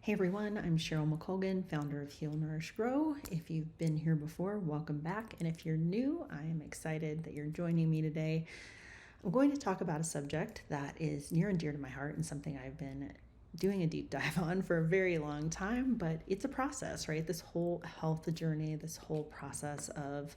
Hey everyone, I'm CHERYL McColgan, founder of Heal, Nourish, Grow. If you've been here before, welcome back. And if you're new, I am excited that you're joining me today. I'm going to talk about a subject that is near and dear to my heart and something I've been doing a deep dive on for a very long time, but it's a process, right? This whole health journey, this whole process of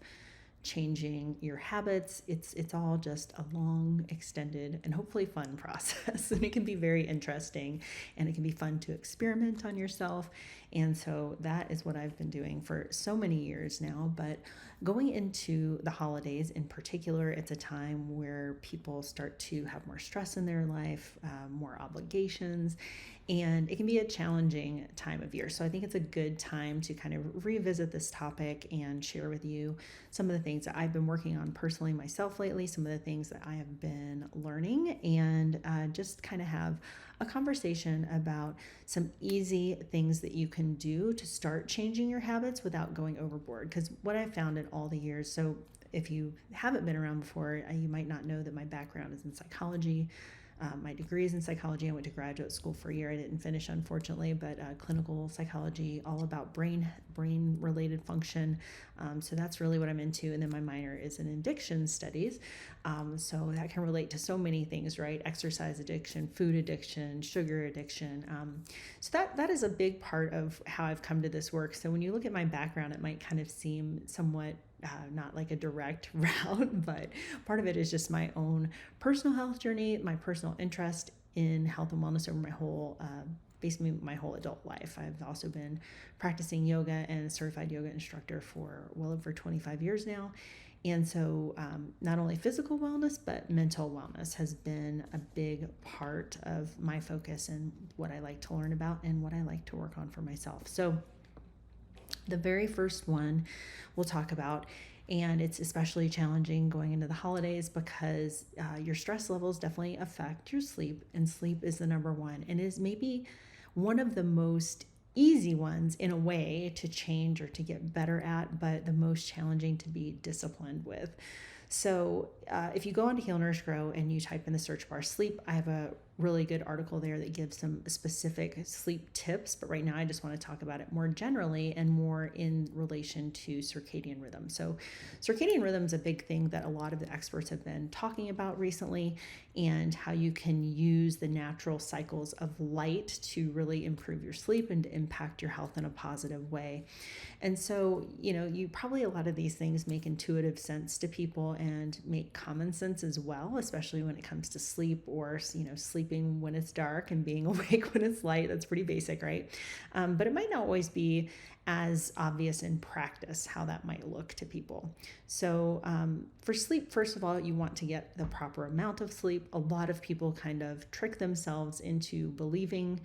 changing your habits. It's all just a long, extended, and hopefully fun process. And it can be very interesting and it can be fun to experiment on yourself. And so that is what I've been doing for so many years now. But going into the holidays in particular, it's a time where people start to have more stress in their life, more obligations, and it can be a challenging time of year. So I think it's a good time to kind of revisit this topic and share with you some of the things that I've been working on personally myself lately, some of the things that I have been learning, and just kind of have a conversation about some easy things that you can do to start changing your habits without going overboard. Because what I've found in all the years, so if you haven't been around before, you might not know that my background is in psychology. My degree is in psychology. I went to graduate school for a year. I didn't finish, unfortunately, but clinical psychology, all about brain related function. So that's really what I'm into. And then my minor is in addiction studies. So that can relate to so many things, right? Exercise addiction, food addiction, sugar addiction. So that is a big part of how I've come to this work. So when you look at my background, it might kind of seem somewhat not like a direct route, but part of it is just my own personal health journey, my personal interest in health and wellness over my whole, basically my whole adult life. I've also been practicing yoga and a certified yoga instructor for well over 25 years now. And so not only physical wellness, but mental wellness has been a big part of my focus and what I like to learn about and what I like to work on for myself. So the very first one we'll talk about, and it's especially challenging going into the holidays because your stress levels definitely affect your sleep, and sleep is the number one, and is maybe one of the most easy ones in a way to change or to get better at, but the most challenging to be disciplined with. So if you go onto Heal, Nourish, Grow and you type in the search bar sleep, I have a really good article there that gives some specific sleep tips. But right now I just want to talk about it more generally and more in relation to circadian rhythm. So circadian rhythm is a big thing that a lot of the experts have been talking about recently, and how you can use the natural cycles of light to really improve your sleep and to impact your health in a positive way. And so, you probably, a lot of these things make intuitive sense to people and make common sense as well, especially when it comes to sleep, or, sleeping when it's dark and being awake when it's light. That's pretty basic, right? But it might not always be as obvious in practice how that might look to people. So for sleep, first of all, you want to get the proper amount of sleep. A lot of people kind of trick themselves into believing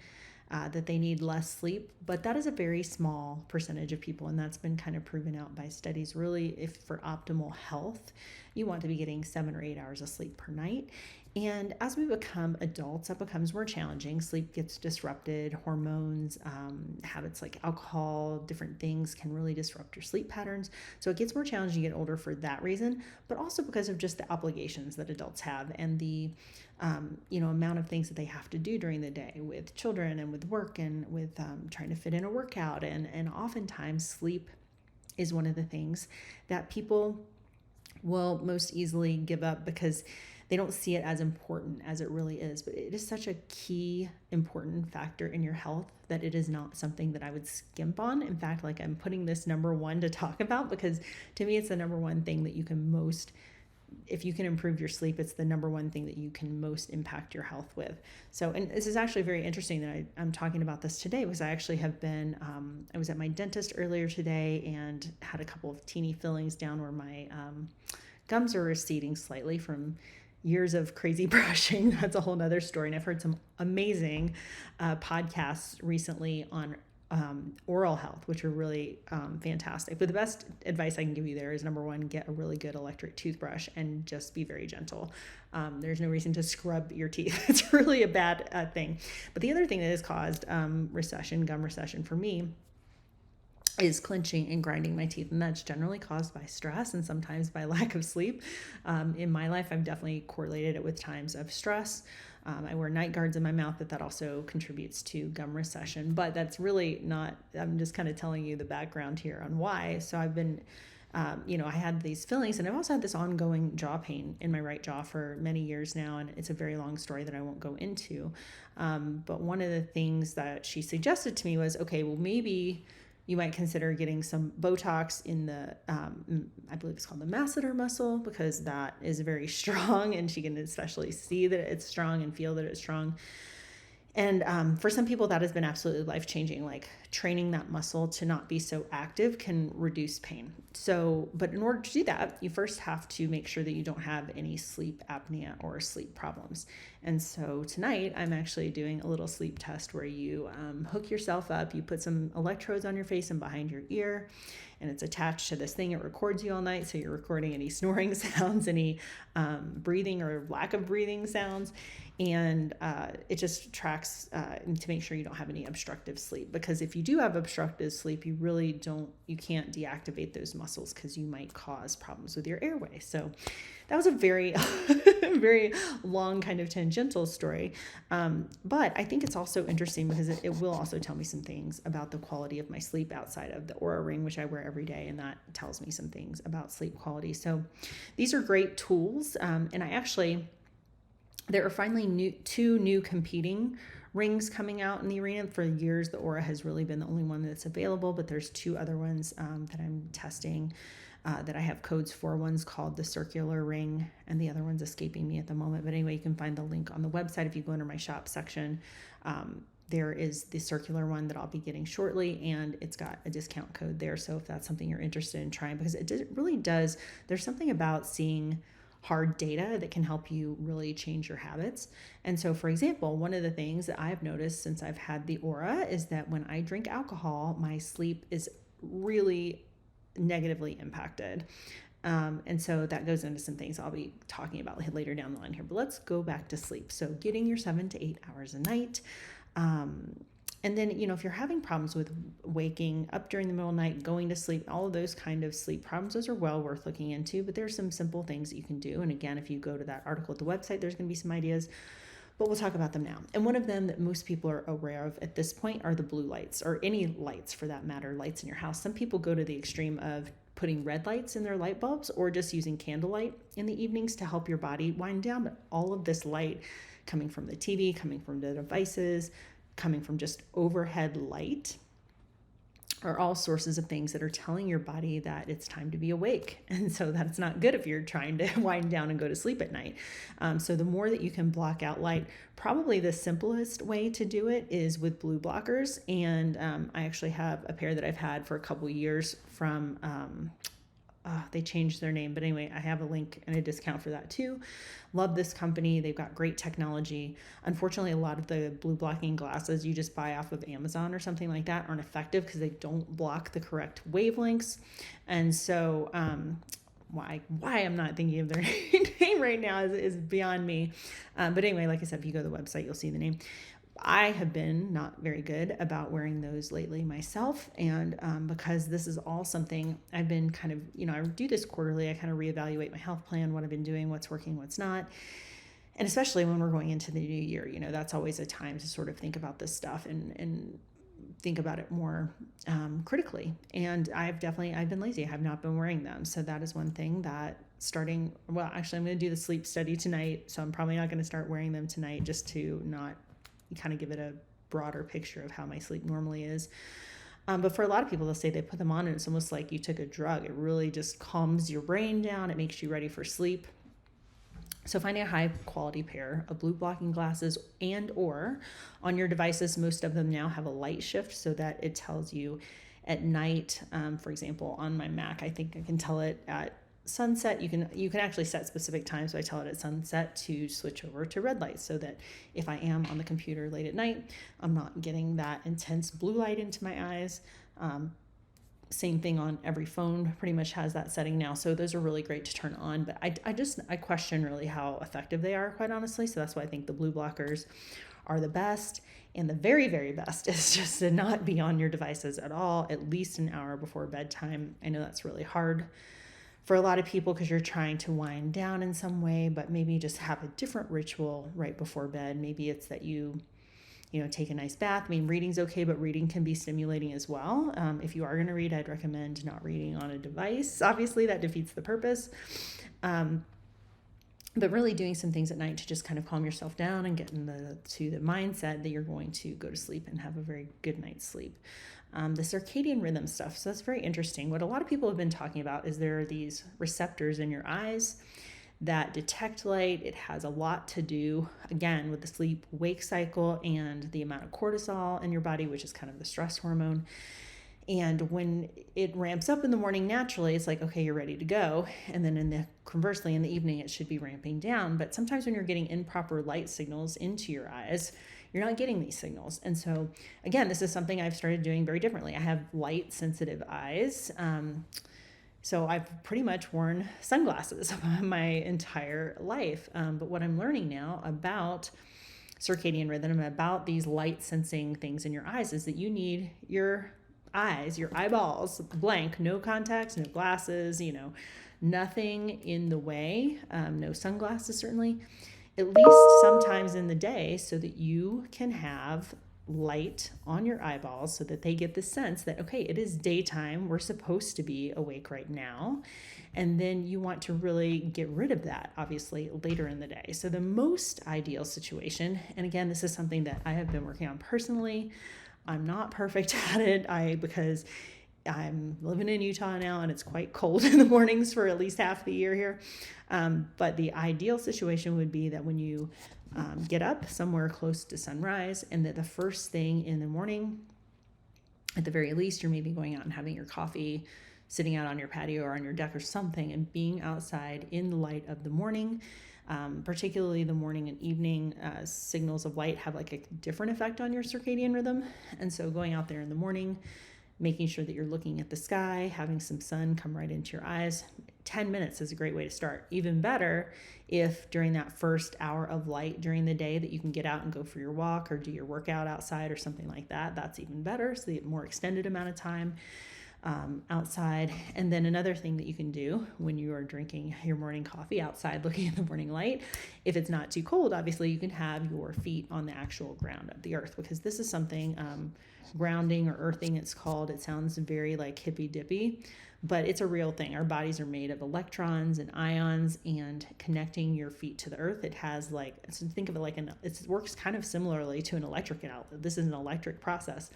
that they need less sleep, but that is a very small percentage of people, and that's been kind of proven out by studies. Really, if for optimal health, you want to be getting 7 or 8 hours of sleep per night. And as we become adults, that becomes more challenging. Sleep gets disrupted. Hormones, habits like alcohol, different things can really disrupt your sleep patterns. So it gets more challenging to get older for that reason, but also because of just the obligations that adults have, and the amount of things that they have to do during the day with children and with work and with trying to fit in a workout. And oftentimes sleep is one of the things that people will most easily give up because they don't see it as important as it really is. But it is such a key, important factor in your health that it is not something that I would skimp on. In fact, like, I'm putting this number one to talk about, because to me, it's the number one thing that you can most, if you can improve your sleep, it's the number one thing that you can most impact your health with. So, and this is actually very interesting that I'm talking about this today, because I actually have been, I was at my dentist earlier today and had a couple of teeny fillings down where my gums are receding slightly from years of crazy brushing. That's a whole nother story. And I've heard some amazing podcasts recently on oral health, which are really fantastic. But the best advice I can give you there is, number one, get a really good electric toothbrush and just be very gentle. There's no reason to scrub your teeth. It's really a bad thing. But the other thing that has caused gum recession for me is clenching and grinding my teeth. And that's generally caused by stress and sometimes by lack of sleep. In my life, I've definitely correlated it with times of stress. I wear night guards in my mouth, but that also contributes to gum recession. But that's really not, I'm just kind of telling you the background here on why. So I've been, I had these fillings, and I've also had this ongoing jaw pain in my right jaw for many years now. And it's a very long story that I won't go into. But one of the things that she suggested to me was, okay, well, maybe you might consider getting some Botox in the, I believe it's called the masseter muscle, because that is very strong, and she can especially see that it's strong and feel that it's strong. And for some people, that has been absolutely life-changing. Like training that muscle to not be so active can reduce pain. So, but in order to do that, you first have to make sure that you don't have any sleep apnea or sleep problems. And so tonight, I'm actually doing a little sleep test where you hook yourself up. You put some electrodes on your face and behind your ear, and it's attached to this thing. It records you all night. So you're recording any snoring sounds, any breathing or lack of breathing sounds. And it just tracks to make sure you don't have any obstructive sleep. Because if you do have obstructive sleep, you can't deactivate those muscles, because you might cause problems with your airway. So that was a very, very long kind of tangential story. But I think it's also interesting because it will also tell me some things about the quality of my sleep outside of the Oura Ring, which I wear every day. And that tells me some things about sleep quality. So these are great tools. And there are finally two new competing rings coming out in the arena. For years, the Oura has really been the only one that's available, but there's two other ones that I'm testing that I have codes for. One's called the circular ring, and the other one's escaping me at the moment. But anyway, you can find the link on the website. If you go under my shop section, there is the circular one that I'll be getting shortly, and it's got a discount code there. So if that's something you're interested in trying, because it really does, there's something about seeing hard data that can help you really change your habits. And so, for example, one of the things that I've noticed since I've had the Oura is that when I drink alcohol, my sleep is really negatively impacted. And so that goes into some things I'll be talking about later down the line here. But let's go back to sleep. So getting your 7 to 8 hours a night. And then, if you're having problems with waking up during the middle of the night, going to sleep, all of those kind of sleep problems, those are well worth looking into. But there's some simple things that you can do. And again, if you go to that article at the website, there's going to be some ideas, but we'll talk about them now. And one of them that most people are aware of at this point are the blue lights, or any lights for that matter, lights in your house. Some people go to the extreme of putting red lights in their light bulbs, or just using candlelight in the evenings to help your body wind down. But all of this light coming from the TV, coming from the devices, coming from just overhead light, are all sources of things that are telling your body that it's time to be awake. And so that's not good if you're trying to wind down and go to sleep at night. So the more that you can block out light, probably the simplest way to do it is with blue blockers. And I actually have a pair that I've had for a couple of years from, they changed their name, but anyway, I have a link and a discount for that too. Love this company. They've got great technology. Unfortunately, a lot of the blue blocking glasses you just buy off of Amazon or something like that aren't effective because they don't block the correct wavelengths. And so why I'm not thinking of their name right now is beyond me. But anyway, like I said, if you go to the website, you'll see the name. I have been not very good about wearing those lately myself. And because this is all something I've been kind of, I do this quarterly. I kind of reevaluate my health plan, what I've been doing, what's working, what's not. And especially when we're going into the new year, that's always a time to sort of think about this stuff and think about it more critically. And I've been lazy. I have not been wearing them. So that is one thing that I'm going to do the sleep study tonight. So I'm probably not going to start wearing them tonight, just to not kind of give it a broader picture of how my sleep normally is. But for a lot of people, they'll say they put them on and it's almost like you took a drug. It really just calms your brain down. It makes you ready for sleep. So finding a high quality pair of blue blocking glasses or on your devices, most of them now have a light shift so that it tells you at night. For example, on my Mac, I think I can tell it at sunset. You can actually set specific times. So I tell it at sunset to switch over to red light, so that if I am on the computer late at night, I'm not getting that intense blue light into my eyes. Same thing on every phone, pretty much has that setting now. So those are really great to turn on, but I question really how effective they are, quite honestly. So that's why I think the blue blockers are the best. And the very, very best is just to not be on your devices at all, at least an hour before bedtime. I know that's really hard for a lot of people because you're trying to wind down in some way, but maybe just have a different ritual right before bed. Maybe it's that you take a nice bath. I mean, reading's okay, but reading can be stimulating as well. If you are going to read, I'd recommend not reading on a device. Obviously, that defeats the purpose. But really doing some things at night to just kind of calm yourself down and get to the mindset that you're going to go to sleep and have a very good night's sleep. The circadian rhythm stuff. So that's very interesting. What a lot of people have been talking about is there are these receptors in your eyes that detect light. It has a lot to do, again, with the sleep-wake cycle and the amount of cortisol in your body, which is kind of the stress hormone. And when it ramps up in the morning naturally, it's like, okay, you're ready to go. And then conversely, in the evening, it should be ramping down. But sometimes when you're getting improper light signals into your eyes, you're not getting these signals. And so, again, this is something I've started doing very differently. I have light-sensitive eyes. So I've pretty much worn sunglasses my entire life. But what I'm learning now about circadian rhythm, about these light sensing things in your eyes, is that you need your eyes, your eyeballs blank, no contacts, no glasses, nothing in the way, no sunglasses certainly, at least sometimes in the day, so that you can have light on your eyeballs so that they get the sense that, okay, it is daytime, we're supposed to be awake right now. And then you want to really get rid of that, obviously, later in the day. So the most ideal situation, and again, this is something that I have been working on personally. I'm not perfect at it because I'm living in Utah now and it's quite cold in the mornings for at least half the year here. But the ideal situation would be that when you get up somewhere close to sunrise, and that the first thing in the morning, at the very least, you're maybe going out and having your coffee, sitting out on your patio or on your deck or something, and being outside in the light of the morning. Particularly the morning and evening signals of light have like a different effect on your circadian rhythm. And so going out there in the morning, making sure that you're looking at the sky, having some sun come right into your eyes. 10 minutes is a great way to start. Even better if during that first hour of light during the day that you can get out and go for your walk or do your workout outside or something like that. That's even better. So the more extended amount of time outside. And then another thing that you can do when you are drinking your morning coffee outside, looking at the morning light, if it's not too cold, obviously you can have your feet on the actual ground of the earth, because this is something, grounding or earthing it's called. It sounds very like hippy dippy, but it's a real thing. Our bodies are made of electrons and ions, and connecting your feet to the earth, it has like, so think of it like it works kind of similarly to an electric outlet. This is an electric process,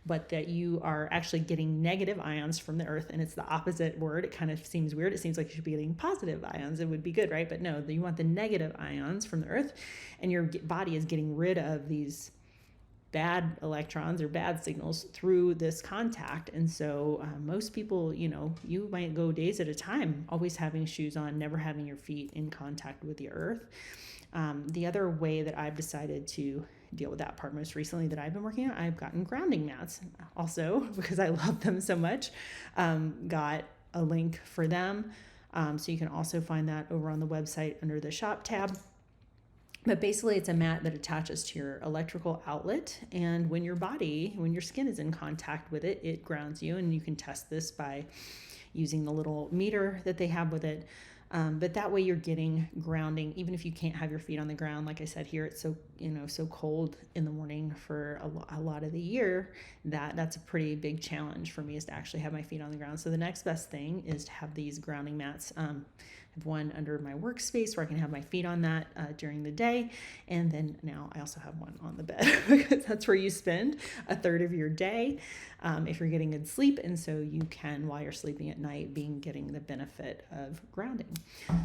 but that you are actually getting negative ions from the earth, and it's the opposite word. It kind of seems weird. It seems like you should be getting positive ions. It would be good, right? But no, you want the negative ions from the earth, and your body is getting rid of these bad electrons or bad signals through this contact. And so most people, you might go days at a time always having shoes on, never having your feet in contact with the earth. The other way that I've decided to deal with that part most recently that I've been working on, I've gotten grounding mats also because I love them so much. Got a link for them. So you can also find that over on the website under the shop tab. But basically it's a mat that attaches to your electrical outlet, and when your skin is in contact with it, it grounds you. And you can test this by using the little meter that they have with it. But that way you're getting grounding, even if you can't have your feet on the ground. Like I said, here it's so cold in the morning for a lot of the year that's a pretty big challenge for me, is to actually have my feet on the ground. So the next best thing is to have these grounding mats. I have one under my workspace where I can have my feet on that during the day. And then now I also have one on the bed because that's where you spend a third of your day if you're getting good sleep. And so you can, while you're sleeping at night, getting the benefit of grounding.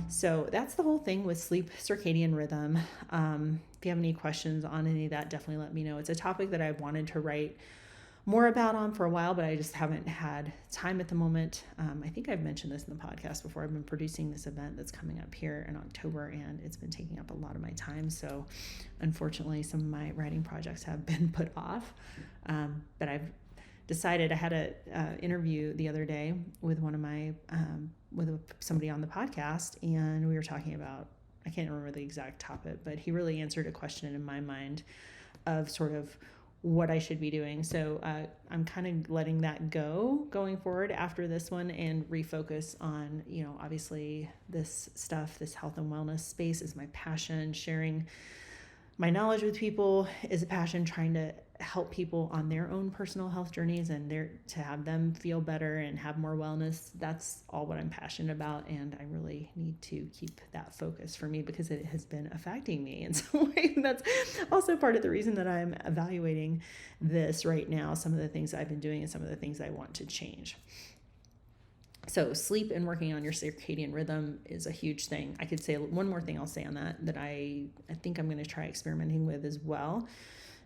So that's the whole thing with sleep circadian rhythm. If you have any questions on any of that, definitely let me know. It's a topic that I've wanted to write more about on for a while, but I just haven't had time at the moment. I think I've mentioned this in the podcast before. I've been producing this event that's coming up here in October, and it's been taking up a lot of my time. So unfortunately, some of my writing projects have been put off. But I've decided, I had an interview the other day with somebody on the podcast, and we were talking about, I can't remember the exact topic, but he really answered a question in my mind of sort of what I should be doing. So I'm kind of letting that go going forward after this one and refocus on, obviously this stuff, this health and wellness space is my passion. Sharing my knowledge with people is a passion, trying to help people on their own personal health journeys and to have them feel better and have more wellness. That's all what I'm passionate about. And I really need to keep that focus for me because it has been affecting me in some way. That's also part of the reason that I'm evaluating this right now, some of the things I've been doing and some of the things I want to change. So sleep and working on your circadian rhythm is a huge thing. I could say one more thing I'll say on that I think I'm going to try experimenting with as well.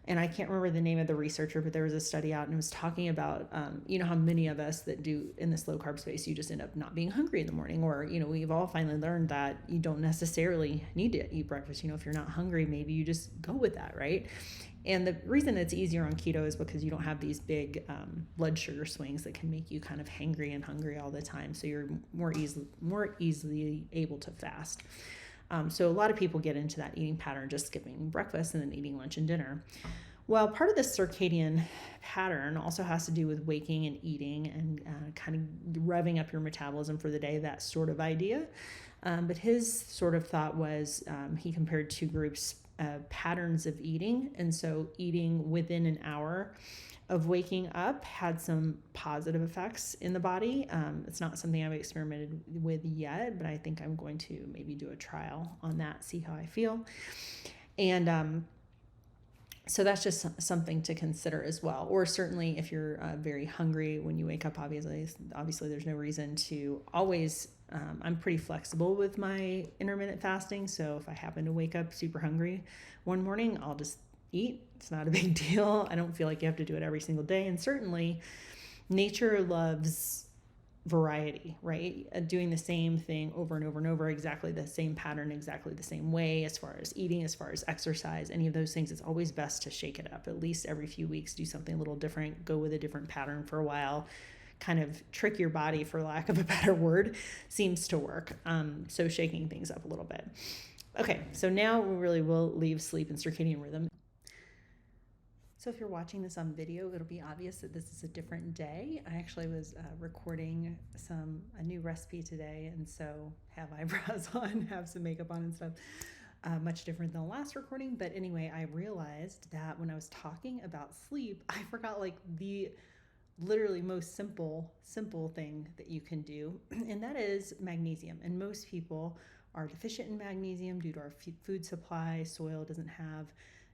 And I can't remember the name of the researcher, but there was a study out and it was talking about, how many of us that do in this low carb space, you just end up not being hungry in the morning, or, we've all finally learned that you don't necessarily need to eat breakfast. If you're not hungry, maybe you just go with that, right? And the reason it's easier on keto is because you don't have these big blood sugar swings that can make you kind of hangry and hungry all the time. So you're more easily able to fast. So a lot of people get into that eating pattern, just skipping breakfast and then eating lunch and dinner. Well, part of this circadian pattern also has to do with waking and eating and kind of revving up your metabolism for the day, that sort of idea. But his sort of thought was he compared two groups, patterns of eating. And so eating within an hour of waking up had some positive effects in the body. It's not something I've experimented with yet, but I think I'm going to maybe do a trial on that, see how I feel. And so that's just something to consider as well. Or certainly if you're very hungry when you wake up, obviously there's no reason to always, I'm pretty flexible with my intermittent fasting. So if I happen to wake up super hungry one morning, I'll just eat. It's not a big deal. I don't feel like you have to do it every single day. And certainly nature loves variety, right? Doing the same thing over and over and over, exactly the same pattern, exactly the same way, as far as eating, as far as exercise, any of those things, it's always best to shake it up. At least every few weeks, do something a little different, go with a different pattern for a while, kind of trick your body, for lack of a better word, seems to work. So shaking things up a little bit. Okay, so now we really will leave sleep and circadian rhythm. So if you're watching this on video, it'll be obvious that this is a different day. I actually was recording a new recipe today, and so have eyebrows on, have some makeup on and stuff. Much different than the last recording. But anyway, I realized that when I was talking about sleep, I forgot like the literally most simple thing that you can do, and that is magnesium. And most people are deficient in magnesium due to our food supply. Soil doesn't have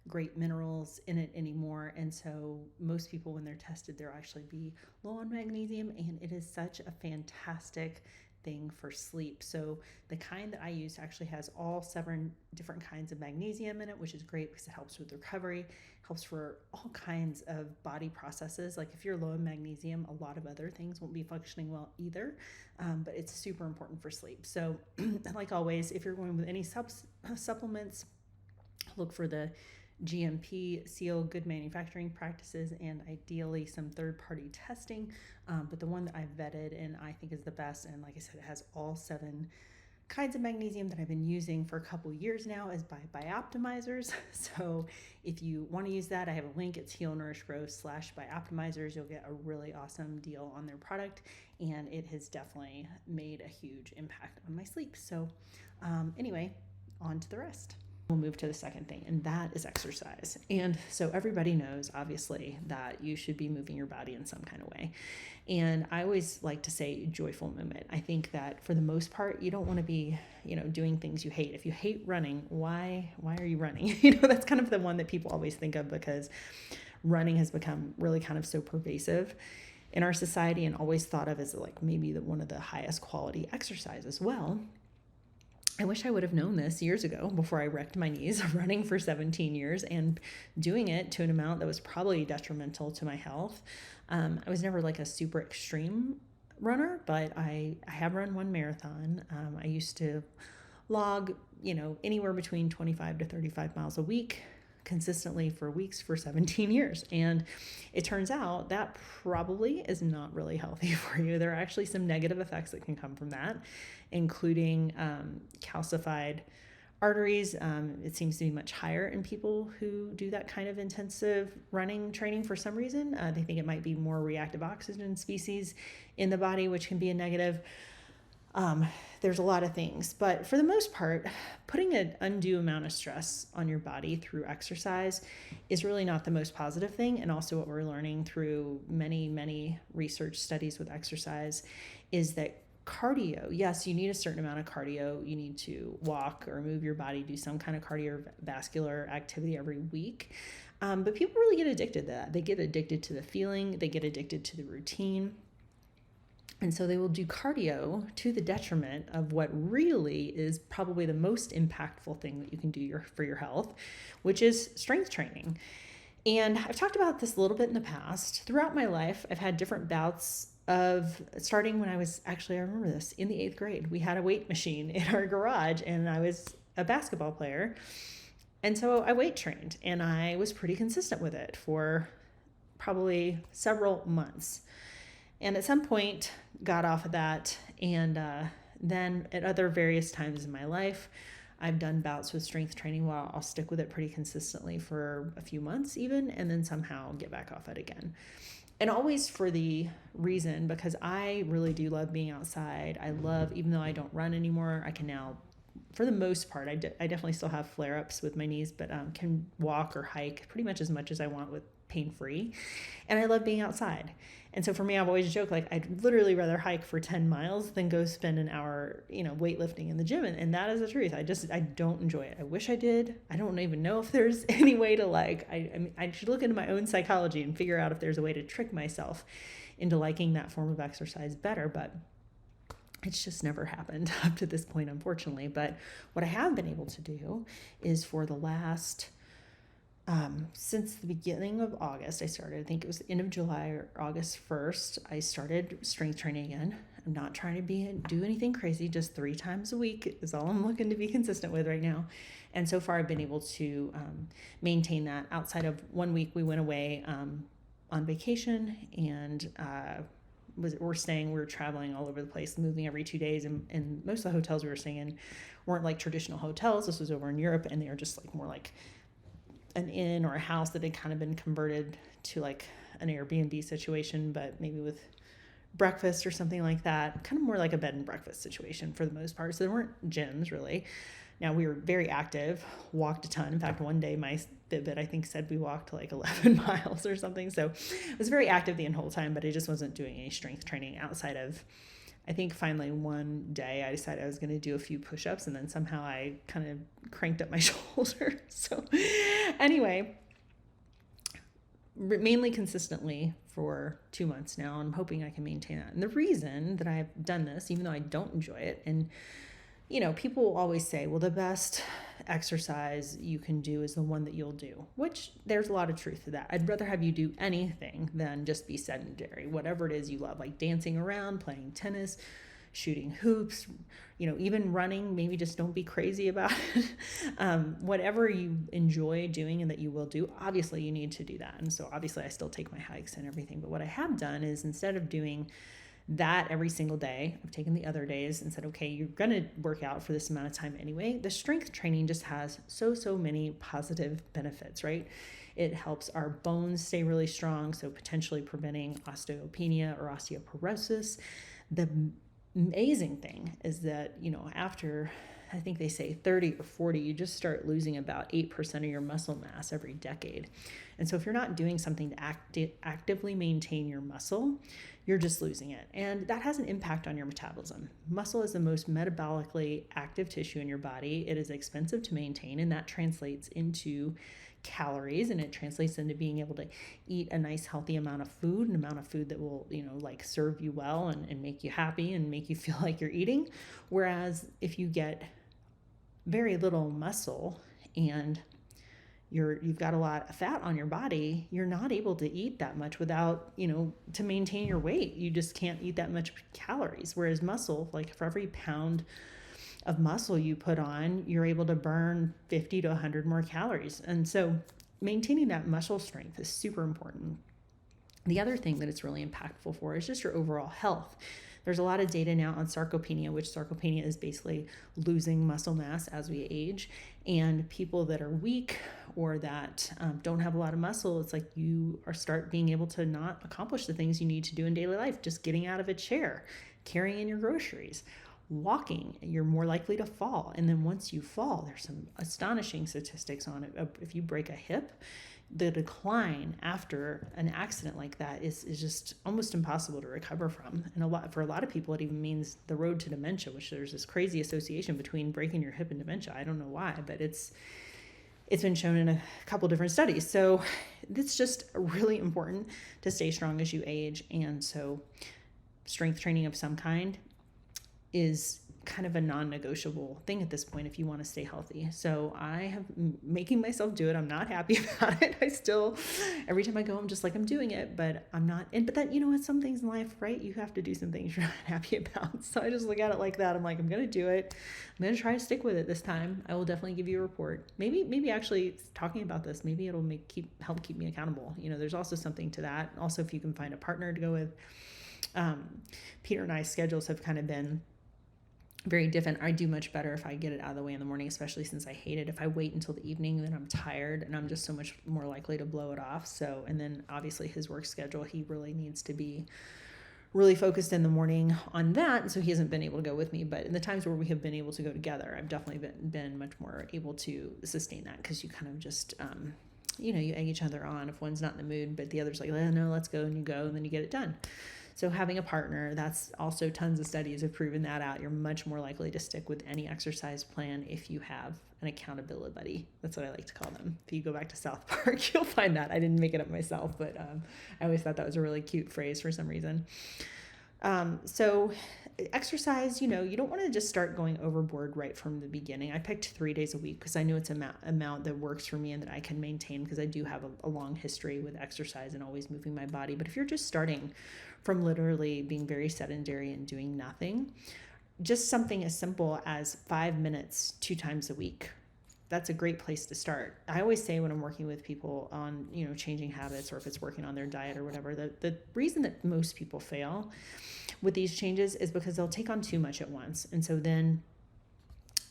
great minerals in it anymore, and so most people, when they're tested, they'll actually be low on magnesium, and it is such a fantastic thing for sleep. So the kind that I use actually has all 7 different kinds of magnesium in it, which is great because it helps with recovery, helps for all kinds of body processes. Like if you're low in magnesium, a lot of other things won't be functioning well either, but it's super important for sleep. So like always, if you're going with any supplements, look for the GMP seal, good manufacturing practices, and ideally some third-party testing. But the one that I've vetted and I think is the best, and like I said, it has all 7 kinds of magnesium that I've been using for a couple years now, is by Bioptimizers. So if you want to use that, I have a link. It's healnourishgrow/Bioptimizers. You'll get a really awesome deal on their product, and it has definitely made a huge impact on my sleep. So anyway, on to the rest. We'll move to the second thing, and that is exercise. And so everybody knows, obviously, that you should be moving your body in some kind of way. And I always like to say joyful movement. I think that for the most part, you don't want to be, doing things you hate. If you hate running, why are you running? That's kind of the one that people always think of, because running has become really kind of so pervasive in our society and always thought of as like maybe one of the highest quality exercise as well. I wish I would have known this years ago before I wrecked my knees running for 17 years and doing it to an amount that was probably detrimental to my health. I was never like a super extreme runner, but I have run one marathon. I used to log, anywhere between 25 to 35 miles a week consistently for weeks for 17 years. And it turns out that probably is not really healthy for you. There are actually some negative effects that can come from that, including calcified arteries. It seems to be much higher in people who do that kind of intensive running training for some reason. They think it might be more reactive oxygen species in the body, which can be a negative. There's a lot of things, but for the most part, putting an undue amount of stress on your body through exercise is really not the most positive thing. And also what we're learning through many research studies with exercise is that cardio, yes, you need a certain amount of cardio. You need to walk or move your body, do some kind of cardiovascular activity every week. But people really get addicted to that. They get addicted to the feeling, they get addicted to the routine. And so they will do cardio to the detriment of what really is probably the most impactful thing that you can do for your health, which is strength training. And I've talked about this a little bit in the past. Throughout my life, I've had different bouts of starting when I remember this, in the 8th grade. We had a weight machine in our garage and I was a basketball player. And so I weight trained and I was pretty consistent with it for probably several months. And at some point got off of that. And then at other various times in my life, I've done bouts with strength training while I'll stick with it pretty consistently for a few months even, and then somehow get back off it again. And always for the reason, because I really do love being outside. I love, even though I don't run anymore, I can now, for the most part, I definitely still have flare-ups with my knees, but can walk or hike pretty much as I want with pain-free. And I love being outside. And so for me, I've always joked, like, I'd literally rather hike for 10 miles than go spend an hour, weightlifting in the gym. And that is the truth. I don't enjoy it. I wish I did. I don't even know if there's any way to I should look into my own psychology and figure out if there's a way to trick myself into liking that form of exercise better. But it's just never happened up to this point, unfortunately. But what I have been able to do is for the last since the beginning of August, I think it was the end of July or August 1st, I started strength training again. I'm not trying to do anything crazy, just 3 times a week is all I'm looking to be consistent with right now. And so far I've been able to maintain that. Outside of 1 week, we went away on vacation and we were traveling all over the place, moving every 2 days. And most of the hotels we were staying in weren't like traditional hotels. This was over in Europe, and they were just like more like an inn or a house that had kind of been converted to like an Airbnb situation, but maybe with breakfast or something like that, kind of more like a bed and breakfast situation for the most part. So there weren't gyms really. Now we were very active, walked a ton. In fact, one day my Fitbit, I think, said we walked like 11 miles or something. So I was very active the whole time, but I just wasn't doing any strength training outside of, I think finally one day I decided I was going to do a few push-ups, and then somehow I kind of cranked up my shoulder. So anyway, mainly consistently for 2 months now. I'm hoping I can maintain that. And the reason that I've done this, even though I don't enjoy it, and people always say, well, the best exercise you can do is the one that you'll do, which there's a lot of truth to that. I'd rather have you do anything than just be sedentary, whatever it is you love, like dancing around, playing tennis, shooting hoops, even running. Maybe just don't be crazy about it. Whatever you enjoy doing and that you will do, obviously you need to do that. And so obviously I still take my hikes and everything. But what I have done is, instead of doing that every single day, I've taken the other days and said, okay, you're going to work out for this amount of time anyway. The strength training just has so many positive benefits, right? It helps our bones stay really strong, so potentially preventing osteopenia or osteoporosis. The amazing thing is that, after, I think they say 30 or 40, you just start losing about 8% of your muscle mass every decade. And so if you're not doing something to actively maintain your muscle, you're just losing it. And that has an impact on your metabolism. Muscle is the most metabolically active tissue in your body. It is expensive to maintain, and that translates into calories, and it translates into being able to eat a nice healthy amount of food, an amount of food that will serve you well and make you happy and make you feel like you're eating. Whereas if you get very little muscle and you've got a lot of fat on your body, you're not able to eat that much without, to maintain your weight. You just can't eat that much calories. Whereas muscle, like for every pound of muscle you put on, you're able to burn 50 to 100 more calories. And so maintaining that muscle strength is super important. The other thing that it's really impactful for is just your overall health. There's a lot of data now on sarcopenia, which sarcopenia is basically losing muscle mass as we age. And people that are weak or that don't have a lot of muscle, it's like you start being able to not accomplish the things you need to do in daily life. Just getting out of a chair, carrying in your groceries, walking, you're more likely to fall. And then once you fall, there's some astonishing statistics on it. If you break a hip, the decline after an accident like that is just almost impossible to recover from. And for a lot of people, it even means the road to dementia, which there's this crazy association between breaking your hip and dementia. I don't know why, but it's been shown in a couple different studies. So it's just really important to stay strong as you age. And so strength training of some kind is kind of a non-negotiable thing at this point if you want to stay healthy. So I have making myself do it. I'm not happy about it. I still, every time I go, I'm just like, I'm doing it, but I'm not. But that, what, some things in life, right? You have to do some things you're not happy about. So I just look at it like that. I'm like, I'm going to do it. I'm going to try to stick with it this time. I will definitely give you a report. Maybe actually talking about this, maybe it'll help keep me accountable. There's also something to that. Also, if you can find a partner to go with, Peter and I's schedules have kind of been very different. I do much better if I get it out of the way in the morning, especially since I hate it. If I wait until the evening, then I'm tired and I'm just so much more likely to blow it off. So, and then obviously his work schedule, he really needs to be really focused in the morning on that. And so he hasn't been able to go with me, but in the times where we have been able to go together, I've definitely been much more able to sustain that, because you kind of just, you egg each other on if one's not in the mood, but the other's like, oh, no, let's go. And you go, and then you get it done. So having a partner, that's also tons of studies have proven that out. You're much more likely to stick with any exercise plan if you have an accountability buddy. That's what I like to call them. If you go back to South Park, you'll find that. I didn't make it up myself, but I always thought that was a really cute phrase for some reason. So exercise, you don't want to just start going overboard right from the beginning. I picked 3 days a week because I knew it's an amount that works for me and that I can maintain, because I do have a long history with exercise and always moving my body. But if you're just starting from literally being very sedentary and doing nothing, just something as simple as 5 minutes 2 times a week, that's a great place to start. I always say when I'm working with people on, changing habits, or if it's working on their diet or whatever, the reason that most people fail with these changes is because they'll take on too much at once. And so then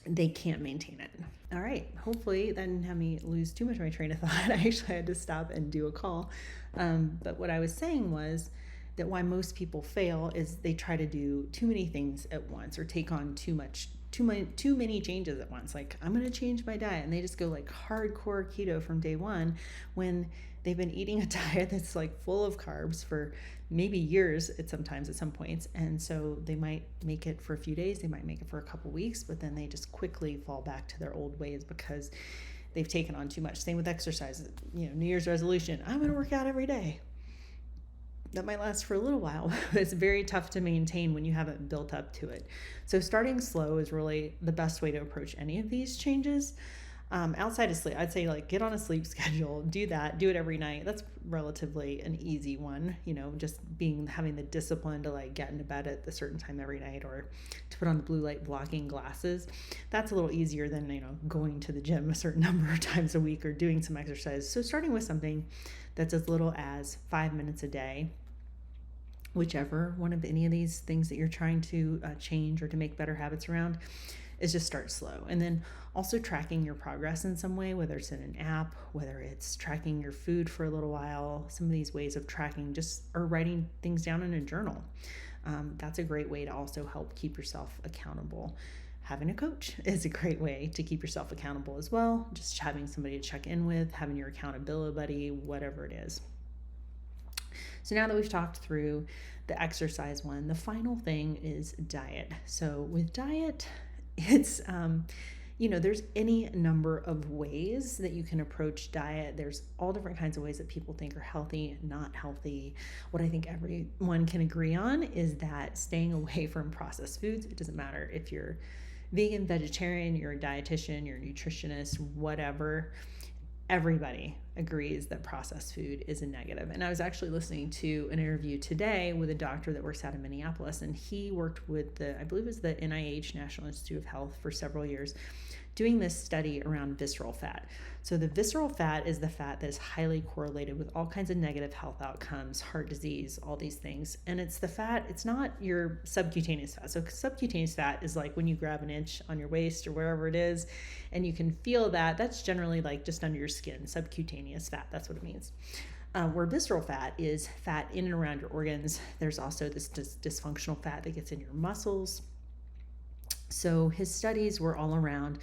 they can't maintain it. All right. Hopefully that didn't have me lose too much of my train of thought. I actually had to stop and do a call. But what I was saying was that why most people fail is they try to do too many things at once, or take on too many changes at once. Like, I'm going to change my diet, and they just go like hardcore keto from day one, when they've been eating a diet that's like full of carbs for maybe years at some points. And so they might make it for a few days, they might make it for a couple weeks, but then they just quickly fall back to their old ways because they've taken on too much. Same with exercise. New Year's resolution, I'm going to work out every day. That might last for a little while, but it's very tough to maintain when you haven't built up to it. So starting slow is really the best way to approach any of these changes. Outside of sleep, I'd say get on a sleep schedule, do it every night. That's relatively an easy one, just having the discipline to get into bed at a certain time every night, or to put on the blue light blocking glasses. That's a little easier than, going to the gym a certain number of times a week or doing some exercise. So starting with something that's as little as 5 minutes a day, whichever one of any of these things that you're trying to change or to make better habits around, is just start slow. And then also tracking your progress in some way, whether it's in an app, whether it's tracking your food for a little while. Some of these ways of tracking or writing things down in a journal. That's a great way to also help keep yourself accountable. Having a coach is a great way to keep yourself accountable as well. Just having somebody to check in with, having your accountability buddy, whatever it is. So now that we've talked through the exercise one, the final thing is diet. So with diet, it's, there's any number of ways that you can approach diet. There's all different kinds of ways that people think are healthy, not healthy. What I think everyone can agree on is that staying away from processed foods, it doesn't matter if you're vegan, vegetarian, you're a dietitian, you're a nutritionist, whatever, everybody agrees that processed food is a negative. And I was actually listening to an interview today with a doctor that works out in Minneapolis, and he worked with I believe it was the NIH, National Institute of Health, for several years doing this study around visceral fat. So the visceral fat is the fat that is highly correlated with all kinds of negative health outcomes, heart disease, all these things. And it's the fat, it's not your subcutaneous fat. So subcutaneous fat is like when you grab an inch on your waist or wherever it is, and you can feel that. That's generally like just under your skin, subcutaneous fat. That's what it means. Where visceral fat is fat in and around your organs. There's also this dysfunctional fat that gets in your muscles. So his studies were all around,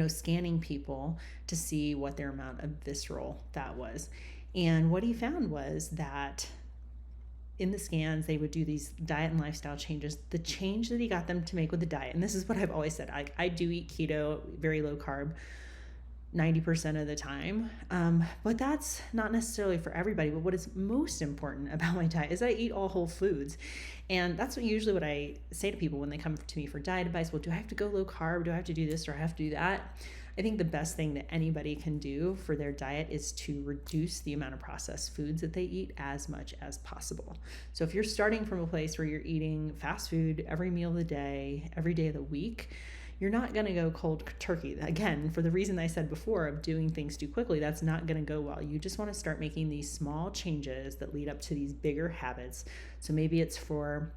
scanning people to see what their amount of visceral fat was. And what he found was that in the scans, they would do these diet and lifestyle changes. The change that he got them to make with the diet, and this is what I've always said, I do eat keto, very low carb, 90% of the time. But that's not necessarily for everybody. But what is most important about my diet is I eat all whole foods. And that's usually what I say to people when they come to me for diet advice. Well, do I have to go low carb? Do I have to do this or I have to do that? I think the best thing that anybody can do for their diet is to reduce the amount of processed foods that they eat as much as possible. So if you're starting from a place where you're eating fast food every meal of the day, every day of the week, you're not going to go cold turkey. Again, for the reason I said before of doing things too quickly, that's not going to go well. You just want to start making these small changes that lead up to these bigger habits. So maybe it's for,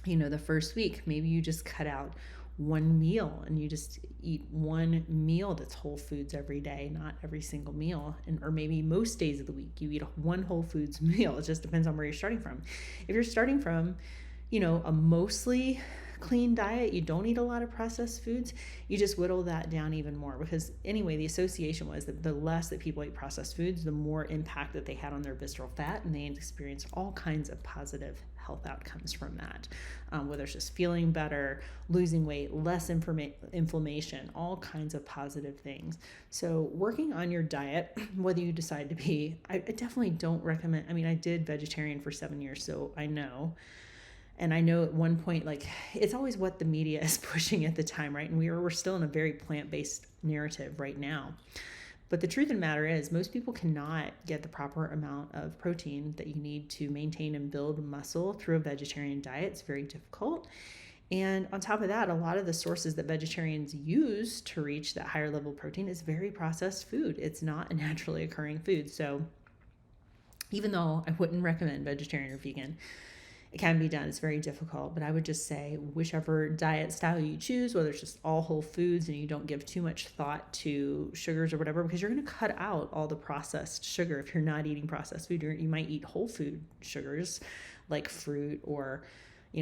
the first week, maybe you just cut out one meal and you just eat one meal that's whole foods every day, not every single meal. Or maybe most days of the week, you eat one whole foods meal. It just depends on where you're starting from. If you're starting from, a mostly clean diet, you don't eat a lot of processed foods, you just whittle that down even more, because anyway, the association was that the less that people ate processed foods, the more impact that they had on their visceral fat, and they experienced all kinds of positive health outcomes from that, whether it's just feeling better, losing weight, less inflammation, all kinds of positive things. So working on your diet, whether you decide to be, I definitely don't recommend, I did vegetarian for 7 years, so I know. And I know at one point, it's always what the media is pushing at the time, right? And we're still in a very plant-based narrative right now. But the truth of the matter is most people cannot get the proper amount of protein that you need to maintain and build muscle through a vegetarian diet. It's very difficult. And on top of that, a lot of the sources that vegetarians use to reach that higher level of protein is very processed food. It's not a naturally occurring food. So even though I wouldn't recommend vegetarian or vegan, it can be done. It's very difficult, but I would just say whichever diet style you choose, whether it's just all whole foods and you don't give too much thought to sugars or whatever, because you're going to cut out all the processed sugar. If you're not eating processed food, you might eat whole food sugars like fruit or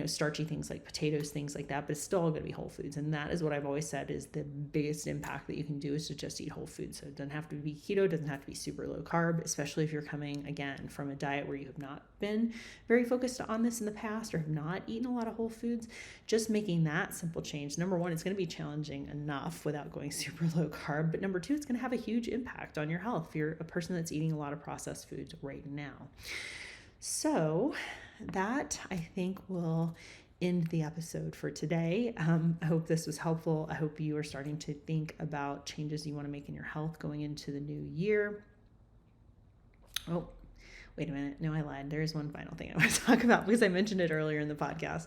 starchy things like potatoes, things like that, but it's still all going to be whole foods. And that is what I've always said is the biggest impact that you can do is to just eat whole foods. So it doesn't have to be keto, it doesn't have to be super low carb, especially if you're coming, again, from a diet where you have not been very focused on this in the past or have not eaten a lot of whole foods. Just making that simple change. Number one, it's going to be challenging enough without going super low carb. But number two, it's going to have a huge impact on your health if you're a person that's eating a lot of processed foods right now. So that, I think, will end the episode for today. I hope this was helpful. I hope you are starting to think about changes you want to make in your health going into the new year. Oh, wait a minute. No, I lied. There is one final thing I want to talk about because I mentioned it earlier in the podcast.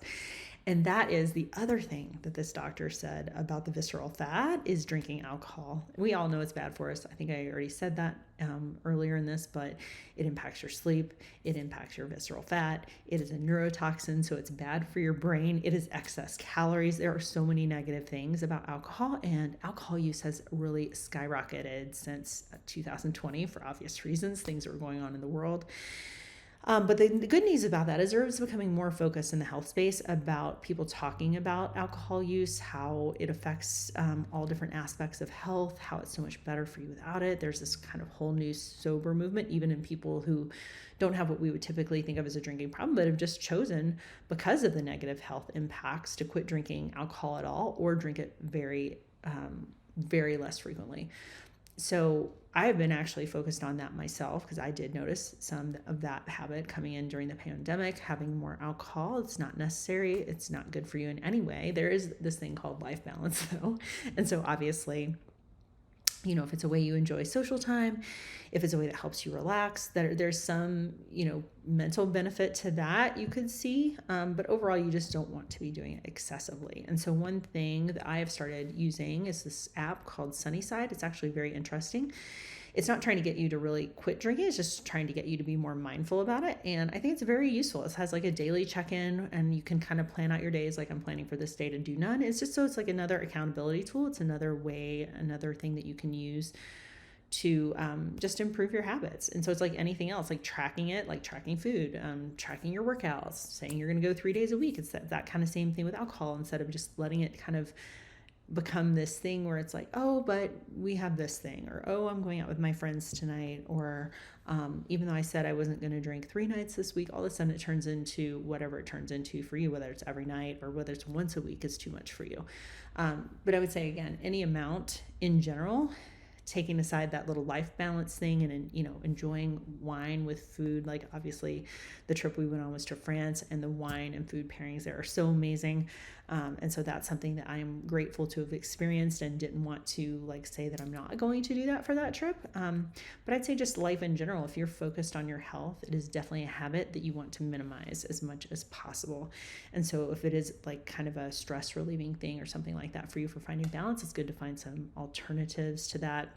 And that is the other thing that this doctor said about the visceral fat is drinking alcohol. We all know it's bad for us. I think I already said that earlier in this, but it impacts your sleep. It impacts your visceral fat. It is a neurotoxin, so it's bad for your brain. It is excess calories. There are so many negative things about alcohol, and alcohol use has really skyrocketed since 2020 for obvious reasons. Things that were going on in the world. But the good news about that is there is becoming more focus in the health space about people talking about alcohol use, how it affects all different aspects of health, how it's so much better for you without it. There's this kind of whole new sober movement, even in people who don't have what we would typically think of as a drinking problem, but have just chosen, because of the negative health impacts, to quit drinking alcohol at all or drink it very, very less frequently. So I've been actually focused on that myself because I did notice some of that habit coming in during the pandemic, having more alcohol. It's not necessary. It's not good for you in any way. There is this thing called life balance though. And so obviously if it's a way you enjoy social time, if it's a way that helps you relax, that there's some, mental benefit to that you could see. But overall, you just don't want to be doing it excessively. And so one thing that I have started using is this app called Sunnyside. It's actually very interesting. It's not trying to get you to really quit drinking. It's just trying to get you to be more mindful about it. And I think it's very useful. It has like a daily check-in, and you can kind of plan out your days. Like, I'm planning for this day to do none. It's just, so it's like another accountability tool. It's another way, another thing that you can use to just improve your habits. And so it's like anything else, like tracking it, like tracking food, tracking your workouts, saying you're going to go 3 days a week. It's that kind of same thing with alcohol, instead of just letting it kind of become this thing where it's like, oh, but we have this thing, or, oh, I'm going out with my friends tonight, or even though I said I wasn't going to drink 3 nights this week, all of a sudden it turns into whatever it turns into for you, whether it's every night or whether it's once a week is too much for you. But I would say, again, any amount in general, taking aside that little life balance thing, and enjoying wine with food. Like, obviously the trip we went on was to France, and the wine and food pairings there are so amazing. And so that's something that I am grateful to have experienced, and didn't want to say that I'm not going to do that for that trip. But I'd say just life in general, if you're focused on your health, it is definitely a habit that you want to minimize as much as possible. And so if it is kind of a stress relieving thing or something like that for you, for finding balance, it's good to find some alternatives to that.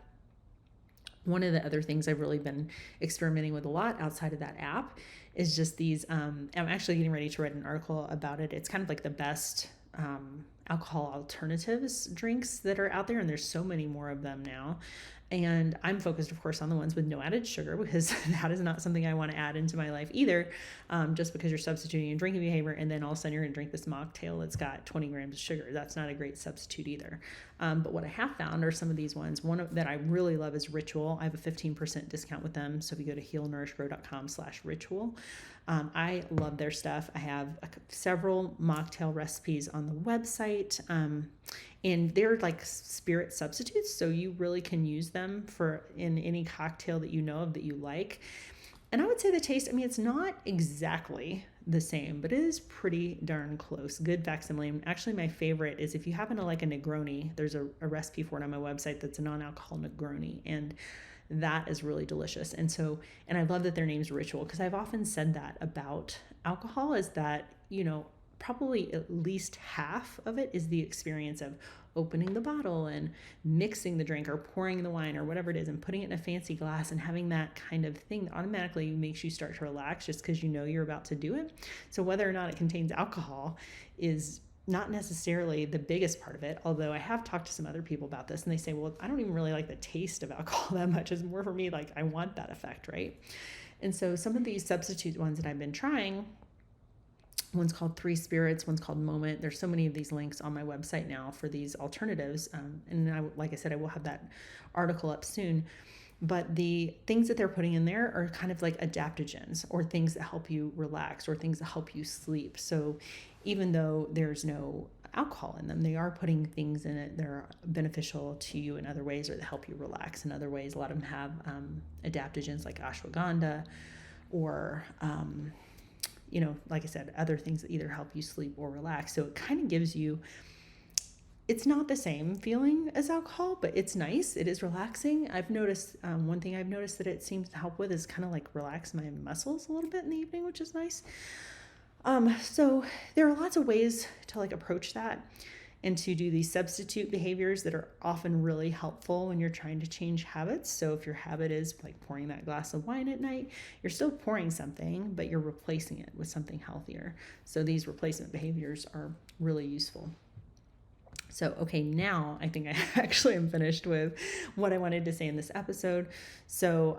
One of the other things I've really been experimenting with a lot outside of that app is just these, I'm actually getting ready to write an article about it. It's kind of like the best alcohol alternatives drinks that are out there, and there's so many more of them now. And I'm focused, of course, on the ones with no added sugar, because that is not something I want to add into my life either. Just because you're substituting your drinking behavior, and then all of a sudden you're going to drink this mocktail that's got 20 grams of sugar. That's not a great substitute either. But what I have found are some of these ones. One that I really love is Ritual. I have a 15% discount with them. So if you go to healnourishgrow.com/ritual, I love their stuff. I have several mocktail recipes on the website. And they're like spirit substitutes, so you really can use them in any cocktail that you know of that you like. And I would say the taste, it's not exactly the same, but it is pretty darn close. Good facsimile. And actually, my favorite is, if you happen to like a Negroni, there's a recipe for it on my website that's a non-alcohol Negroni, and that is really delicious. And I love that their name's Ritual, because I've often said that about alcohol, is that, probably at least half of it is the experience of opening the bottle and mixing the drink, or pouring the wine, or whatever it is, and putting it in a fancy glass, and having that kind of thing that automatically makes you start to relax, just because you're about to do it. So whether or not it contains alcohol is not necessarily the biggest part of it, although I have talked to some other people about this, and they say, well, I don't even really like the taste of alcohol that much. It's more for me, I want that effect, right? And so some of these substitute ones that I've been trying, one's called 3 Spirits, one's called Moment. There's so many of these links on my website now for these alternatives. And like I said, I will have that article up soon. But the things that they're putting in there are kind of like adaptogens, or things that help you relax, or things that help you sleep. So even though there's no alcohol in them, they are putting things in it that are beneficial to you in other ways, or that help you relax in other ways. A lot of them have adaptogens like ashwagandha, or like I said, other things that either help you sleep or relax. So it kind of gives you, it's not the same feeling as alcohol, but it's nice. It is relaxing. I've noticed, one thing I've noticed that it seems to help with is kind of relax my muscles a little bit in the evening, which is nice. So there are lots of ways to approach that, and to do these substitute behaviors that are often really helpful when you're trying to change habits. So if your habit is pouring that glass of wine at night, you're still pouring something, but you're replacing it with something healthier. So these replacement behaviors are really useful. So, okay, now I think I actually am finished with what I wanted to say in this episode. So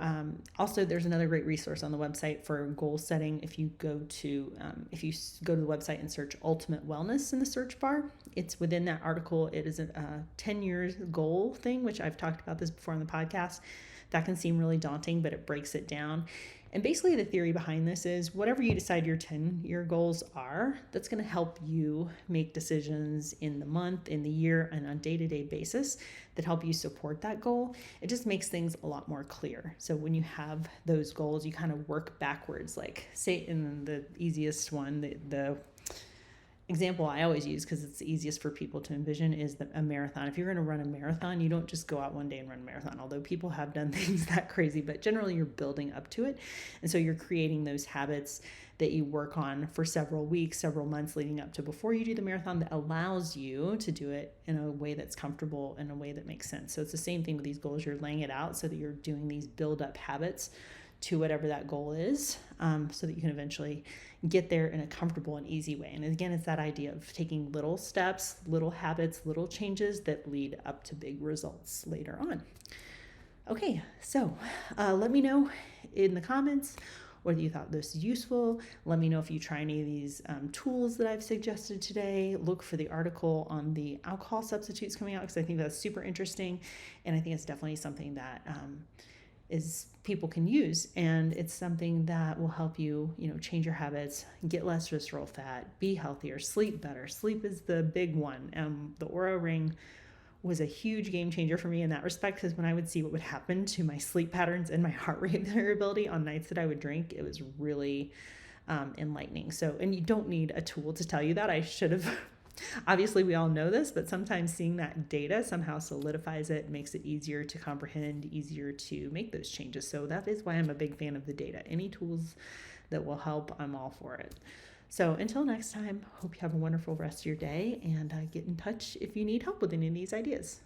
also there's another great resource on the website for goal setting. If you go to the website and search Ultimate Wellness in the search bar, it's within that article. It is a 10 years goal thing, which I've talked about this before on the podcast. That can seem really daunting, but it breaks it down. And basically the theory behind this is, whatever you decide your 10-year goals are, that's going to help you make decisions in the month, in the year, and on a day-to-day basis that help you support that goal. It just makes things a lot more clear. So when you have those goals, you kind of work backwards. Say in the easiest one, the example I always use, because it's the easiest for people to envision, is a marathon. If you're going to run a marathon, you don't just go out one day and run a marathon, although people have done things that crazy, but generally you're building up to it. And so you're creating those habits that you work on for several weeks, several months leading up to before you do the marathon, that allows you to do it in a way that's comfortable, in a way that makes sense. So it's the same thing with these goals. You're laying it out so that you're doing these build up habits to whatever that goal is, so that you can eventually get there in a comfortable and easy way. And again, it's that idea of taking little steps, little habits, little changes that lead up to big results later on. Okay, so let me know in the comments whether you thought this is useful. Let me know if you try any of these tools that I've suggested today. Look for the article on the alcohol substitutes coming out, because I think that's super interesting, and I think it's definitely something that is people can use, and it's something that will help you, change your habits, get less visceral fat, be healthier, sleep better. Sleep is the big one. The Oura Ring was a huge game changer for me in that respect, because when I would see what would happen to my sleep patterns and my heart rate variability on nights that I would drink, it was really enlightening. So, and you don't need a tool to tell you that. I should have obviously, we all know this, but sometimes seeing that data somehow solidifies it, makes it easier to comprehend, easier to make those changes. So that is why I'm a big fan of the data. Any tools that will help, I'm all for it. So until next time, hope you have a wonderful rest of your day, and get in touch if you need help with any of these ideas.